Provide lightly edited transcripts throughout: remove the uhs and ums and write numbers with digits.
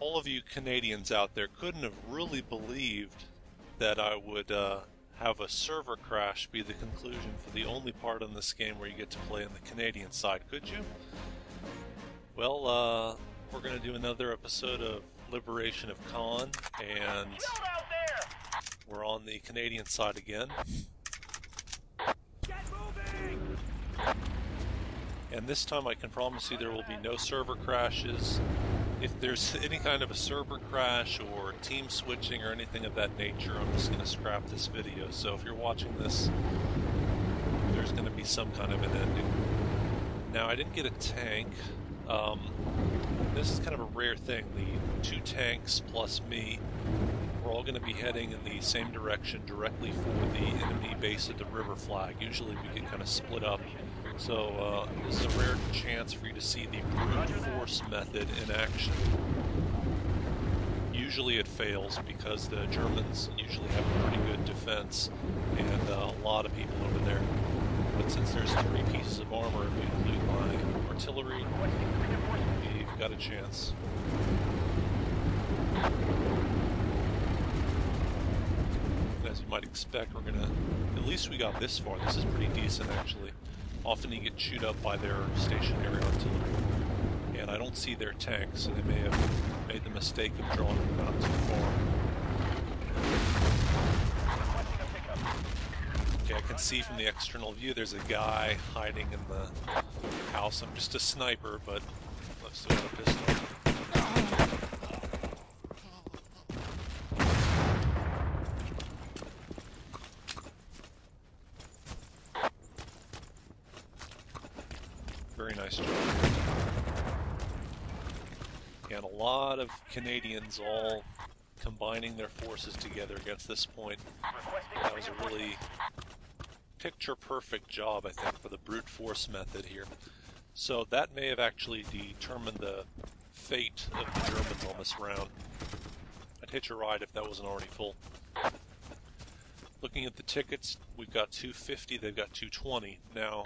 all of you Canadians out there couldn't have really believed that I would have a server crash be the conclusion for the only part in this game where you get to play on the Canadian side, could you? Well, we're going to do another episode of Liberation of Caen, and we're on the Canadian side again. Get moving! And this time I can promise you there will be no server crashes. If there's any kind of a server crash or team switching or anything of that nature, I'm just going to scrap this video. So if you're watching this, there's going to be some kind of an ending. Now, I didn't get a tank. This is kind of a rare thing. The 2 tanks plus me, we're all going to be heading in the same direction directly for the enemy base at the river flag. Usually we get kind of split up. So this is a rare chance for you to see the brute force method in action. Usually it fails because the Germans usually have a pretty good defense and a lot of people over there. But since there's 3 pieces of armor and we include my artillery, we've got a chance. As you might expect, we're gonna, at least we got this far. This is pretty decent actually. Often you get chewed up by their stationary artillery. And I don't see their tanks, so they may have made the mistake of drawing them out too far. Okay, I can see from the external view there's a guy hiding in the house. I'm just a sniper, but I've still got a pistol. Very nice job. And a lot of Canadians all combining their forces together against this point. That was a really picture-perfect job, I think, for the brute force method here. So that may have actually determined the fate of the Germans on this round. I'd hitch a ride if that wasn't already full. Looking at the tickets, we've got 250, they've got 220. Now,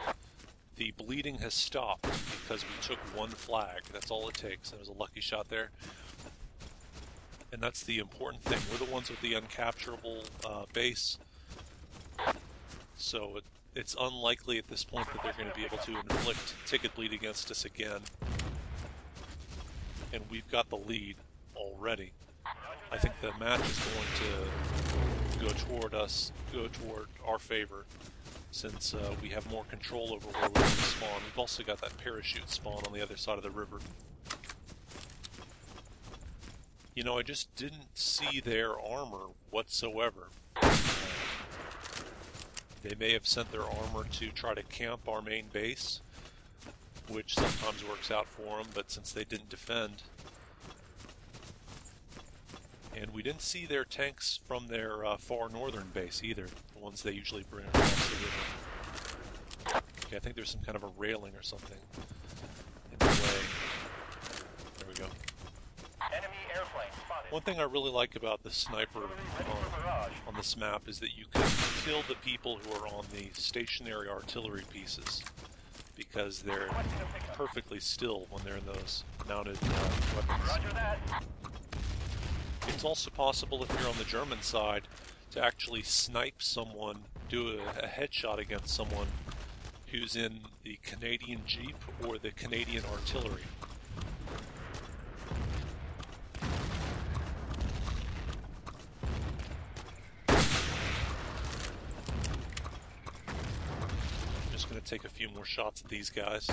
the bleeding has stopped because we took 1 flag. That's all it takes. There was a lucky shot there. And that's the important thing. We're the ones with the uncapturable base. So it's unlikely at this point that they're going to be able to inflict ticket bleed against us again. And we've got the lead already. I think the match is going to go toward our favor, since we have more control over where we're going to spawn. We've also got that parachute spawn on the other side of the river. You know, I just didn't see their armor whatsoever. They may have sent their armor to try to camp our main base, which sometimes works out for them, but since they didn't defend. And we didn't see their tanks from their far northern base either, the ones they usually bring across the river. Okay, I think there's some kind of a railing or something in the way. There we go. Enemy airplane spotted. One thing I really like about the sniper on this map is that you can kill the people who are on the stationary artillery pieces, because they're perfectly still when they're in those mounted weapons. Roger that. It's also possible, if you're on the German side, to actually snipe someone, do a headshot against someone who's in the Canadian Jeep or the Canadian artillery. I'm just going to take a few more shots at these guys.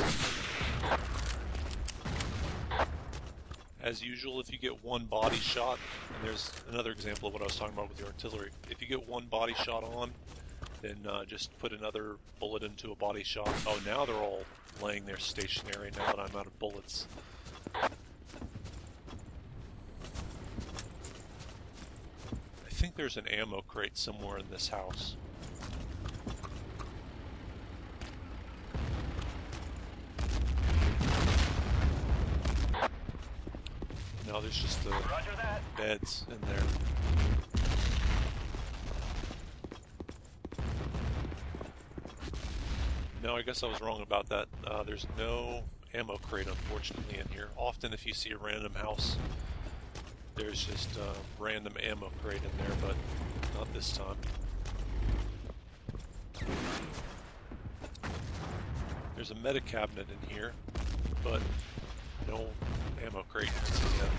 As usual, if you get 1 body shot, and there's another example of what I was talking about with the artillery, if you get 1 body shot on, then just put another bullet into a body shot. Oh, now they're all laying there stationary now that I'm out of bullets. I think there's an ammo crate somewhere in this house. No, there's just the beds in there. No, I guess I was wrong about that. There's no ammo crate, unfortunately, in here. Often if you see a random house There's just a random ammo crate in there, but not this time. There's a meta cabinet in here, but no ammo crate yet.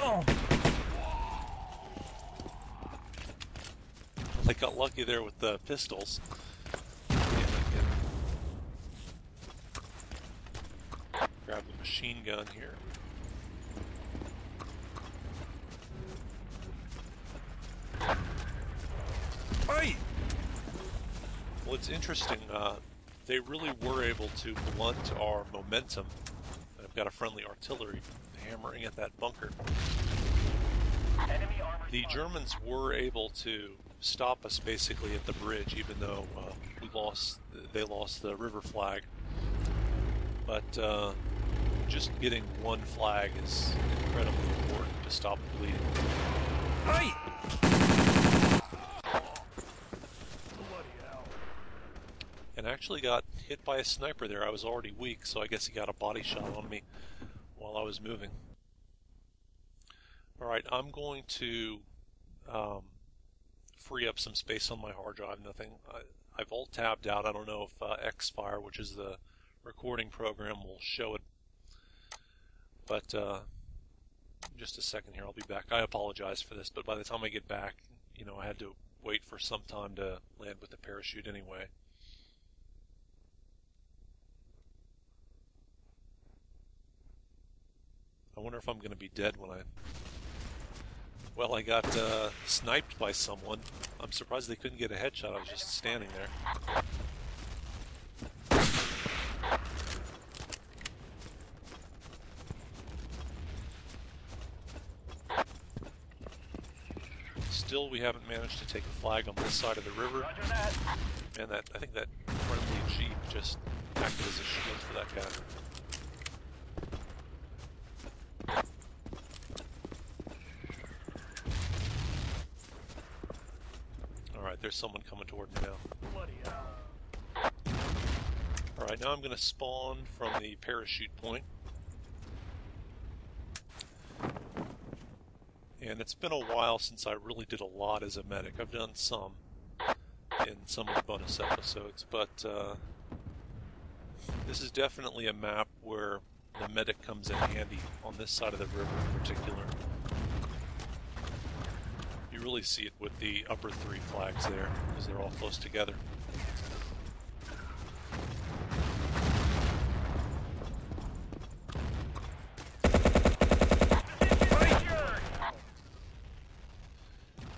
Oh. I got lucky there with the pistols. Grab the machine gun here. Hey! Well, it's interesting. They really were able to blunt our momentum. I've got a friendly artillery hammering at that bunker. Enemy armor The spotted. Germans were able to stop us basically at the bridge, even though they lost the river flag. But just getting one flag is incredibly important to stop the bleeding. Hey! Bloody hell. And I actually got hit by a sniper there. I was already weak, so I guess he got a body shot on me while I was moving. Alright, I'm going to free up some space on my hard drive. I've alt-tabbed out. I don't know if Xfire, which is the recording program, will show it. But just a second here, I'll be back. I apologize for this, but by the time I get back, I had to wait for some time to land with the parachute anyway. I wonder if I'm going to be dead when Well, I got sniped by someone. I'm surprised they couldn't get a headshot. I was just standing there. Still, we haven't managed to take a flag on this side of the river. Roger that. And I think that friendly jeep just acted as a shield for that guy. Alright, there's someone coming toward me now. Bloody hell. Alright, now I'm going to spawn from the parachute point. And it's been a while since I really did a lot as a medic. I've done some in some of the bonus episodes, but this is definitely a map where the medic comes in handy on this side of the river in particular. You really see it with the upper three flags there, because they're all close together.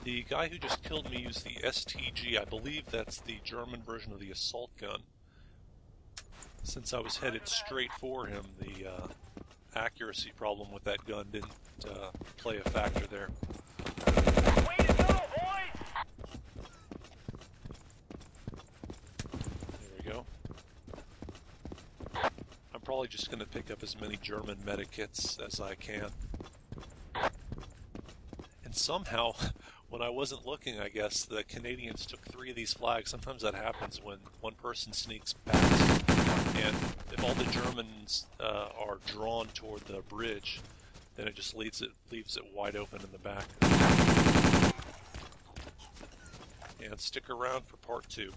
The guy who just killed me used the STG. I believe that's the German version of the assault gun. Since I was headed straight for him, the accuracy problem with that gun didn't play a factor there. Way to go, boys! There we go. I'm probably just going to pick up as many German medikits as I can. And somehow, when I wasn't looking, I guess, the Canadians took 3 of these flags. Sometimes that happens when one person sneaks past. And if all the Germans are drawn toward the bridge, then it just leaves it wide open in the back. And stick around for part 2.